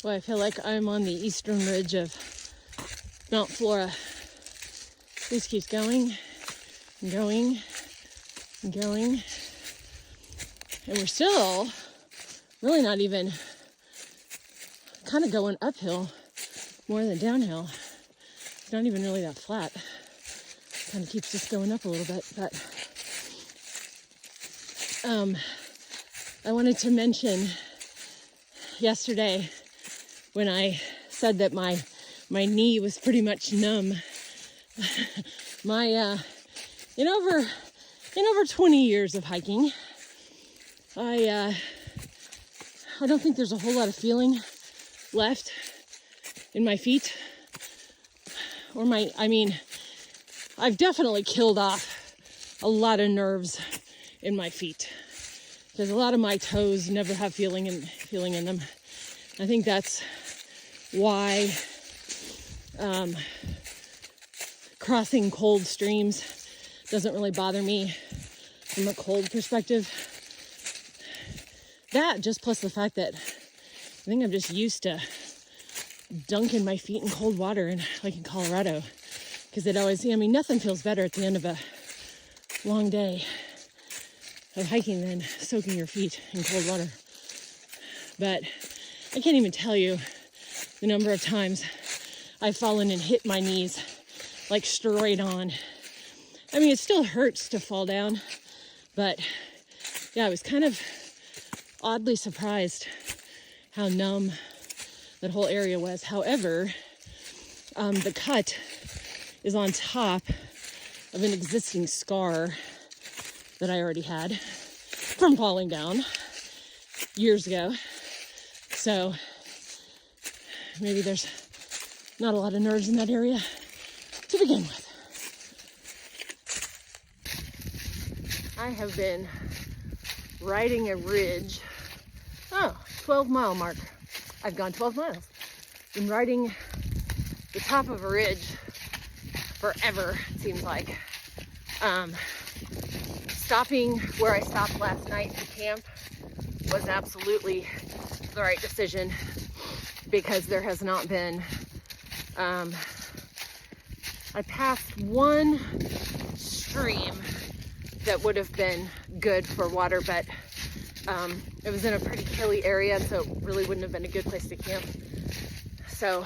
Well, I feel like I'm on the eastern ridge of Mount Flora. This keeps going and going and going. And we're still really not even kind of going uphill more than downhill. It's not even really that flat. Kind of keeps just going up a little bit. But I wanted to mention yesterday when I said that my knee was pretty much numb. In over 20 years of hiking, I don't think there's a whole lot of feeling left in my feet. I've definitely killed off a lot of nerves in my feet because a lot of my toes never have feeling in them. I think that's why crossing cold streams doesn't really bother me from a cold perspective. That, just plus the fact that I think I'm just used to dunking my feet in cold water, and like in Colorado, because it always, nothing feels better at the end of a long day of hiking than soaking your feet in cold water. But I can't even tell you the number of times I've fallen and hit my knees like straight on. It still hurts to fall down, but yeah, I was kind of oddly surprised how numb that whole area was. However, the cut is on top of an existing scar that I already had from falling down years ago. So maybe there's not a lot of nerves in that area to begin with. I have been riding a ridge. 12-mile mark. I've gone 12 miles. Been riding the top of a ridge forever, it seems like. Stopping where I stopped last night to camp was absolutely the right decision, because there has not been, I passed one stream that would have been good for water, but it was in a pretty hilly area, so it really wouldn't have been a good place to camp. So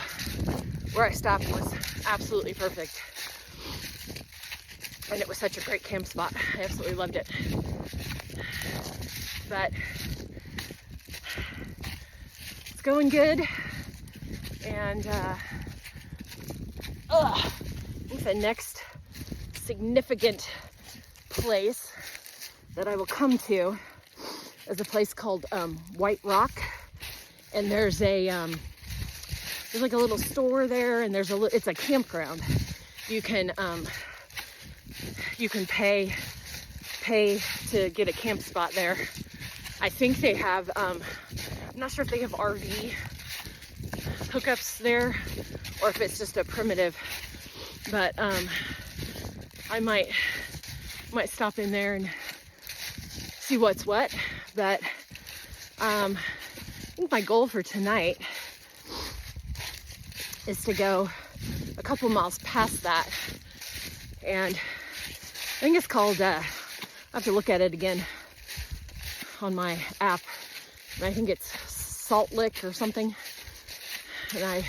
where I stopped was absolutely perfect. And it was such a great camp spot. I absolutely loved it. But it's going good. And I think the next significant place that I will come to is a place called White Rock, and there's like a little store there, and it's a campground. You can pay to get a camp spot there. I think they have I'm not sure if they have RV hookups there or if it's just a primitive, but I might stop in there and see what's what. But I think my goal for tonight is to go a couple miles past that, and I think it's called, I have to look at it again on my app, and I think it's Salt Lick or something, and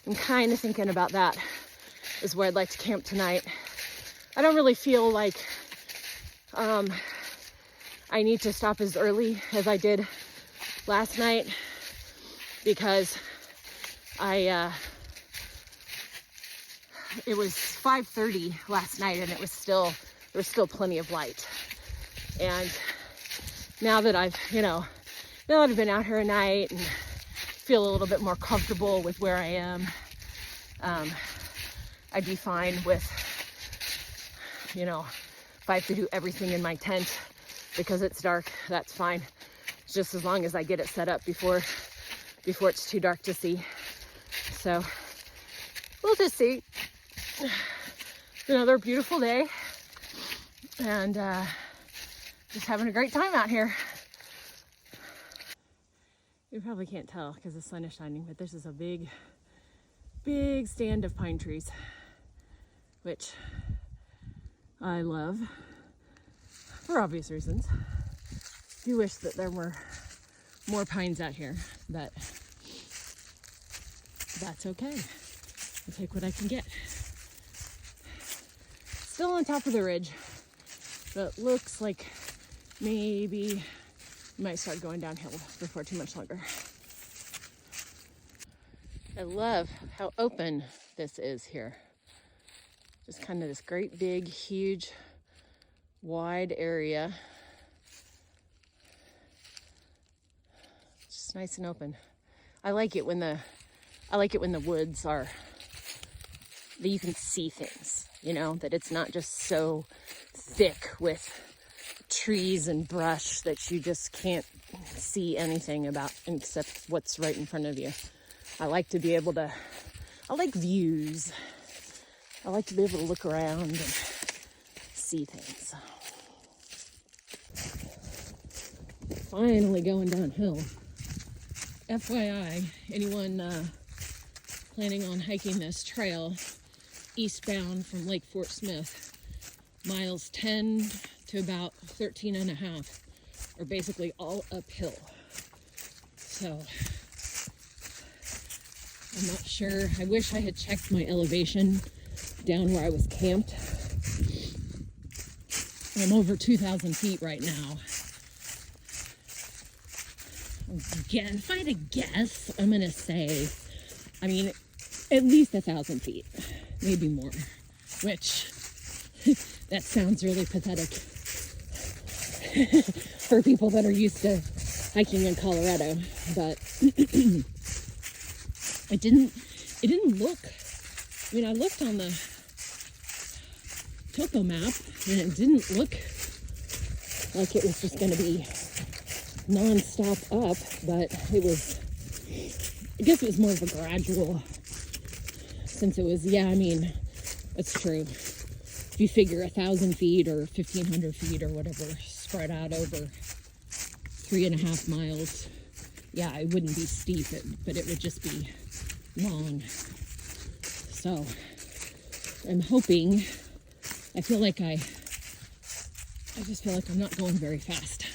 I'm kind of thinking about that is where I'd like to camp tonight. I don't really feel like I need to stop as early as I did last night, because it was 5:30 last night, and there was still plenty of light. And now that I've been out here a night and feel a little bit more comfortable with where I am, I'd be fine with, if I have to do everything in my tent because it's dark, that's fine. Just as long as I get it set up before it's too dark to see. So we'll just see. Another beautiful day, and just having a great time out here. You probably can't tell because the sun is shining, but this is a big, big stand of pine trees, which I love for obvious reasons. I do wish that there were more pines out here, but that's okay. I'll take what I can get. Still on top of the ridge, but looks like maybe we might start going downhill before too much longer. I love how open this is here. Just kind of this great big, huge, wide area. Just nice and open. I like it when the woods are, that you can see things, you know, that it's not just so thick with trees and brush that you just can't see anything about except what's right in front of you. I like to be able to, I like views. I like to be able to look around and see things. Finally going downhill. FYI, anyone planning on hiking this trail eastbound from Lake Fort Smith, miles 10 to about 13 and a half are basically all uphill. So I'm not sure. I wish I had checked my elevation down where I was camped. I'm over 2,000 feet right now. Again, if I had to guess, I'm gonna say, I mean, at least 1,000 feet, maybe more, which that sounds really pathetic for people that are used to hiking in Colorado, but it didn't look, I mean, I looked on the topo map and it didn't look like it was just going to be non-stop up, but it was, I guess it was more of a gradual, since it was, yeah, I mean, it's true. If you figure 1,000 feet or 1,500 feet or whatever spread out over 3.5 miles, yeah, it wouldn't be steep, but it would just be long. So I'm hoping, I just feel like I'm not going very fast.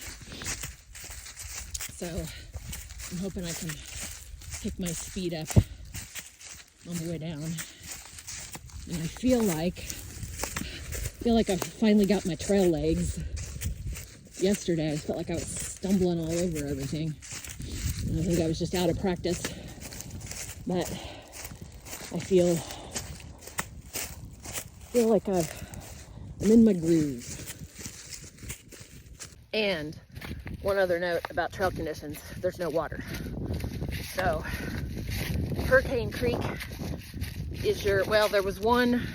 So I'm hoping I can pick my speed up on the way down. And I feel like I finally got my trail legs. Yesterday, I felt like I was stumbling all over everything. And I think I was just out of practice. But I feel like I'm in my groove. And one other note about trail conditions, there's no water. So Hurricane Creek is there was one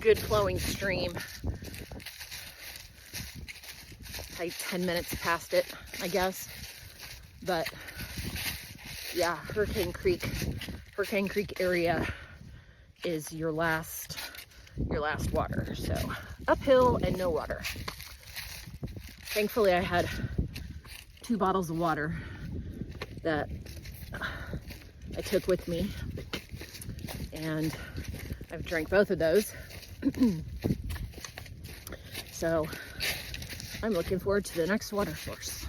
good flowing stream, like 10 minutes past it, I guess. But yeah, Hurricane Creek area is your last water. So uphill and no water. Thankfully I had 2 bottles of water that I took with me, and I've drank both of those. So I'm looking forward to the next water source.